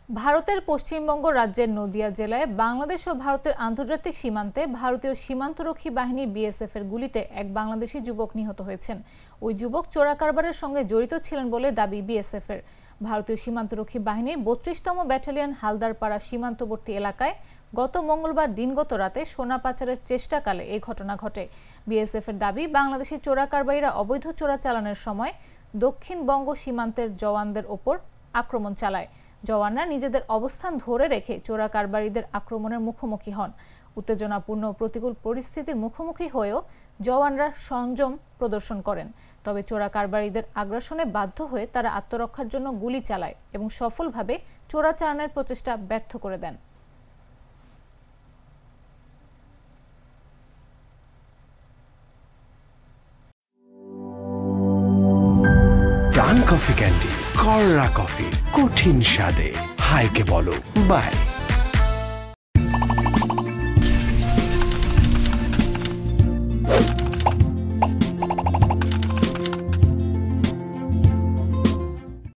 ভারতের পশ্চিমবঙ্গ রাজ্যের নদিয়া জেলায় বাংলাদেশ ও ভারতের আন্তর্জাতিক সীমান্তে ভারতীয় সীমান্তরক্ষী বাহিনী বিএসএফ এর গুলিতে এক বাংলাদেশি যুবক নিহত হয়েছেন। ওই যুবক চোরা কারবারের সঙ্গে জড়িত ছিলেন বলে দাবি বিএসএফ এর। ভারতীয় সীমান্তরক্ষী বাহিনীর ৩২তম ব্যাটালিয়ন হালদারপাড়া সীমান্তবর্তী এলাকায় গত মঙ্গলবার দিনগত রাতে সোনা পাচারের চেষ্টাকালে এই ঘটনা ঘটে। বিএসএফ এর দাবি, বাংলাদেশি চোরা কারবারিরা অবৈধ চোরাচালানের সময় দক্ষিণবঙ্গ সীমান্তের জওয়ানদের ওপর আক্রমণ চালায়। জওয়ানরা নিজেদের অবস্থান ধরে রেখে চোরা কারবারিদের আক্রমণের মুখোমুখি হন। উত্তেজনাপূর্ণ প্রতিকূল পরিস্থিতির মুখোমুখি হয়েও জওয়ানরা সংযম প্রদর্শন করেন। তবে চোরা কারবারিদের আগ্রাসনে বাধ্য হয়ে তারা আত্মরক্ষার জন্য গুলি চালায় এবং সফলভাবে চোরাচালানের প্রচেষ্টা ব্যর্থ করে দেন। প্রাণ কফি ক্যান্ডি, কররা কফি, কঠিন স্বাদে হাইকে বলো বাই।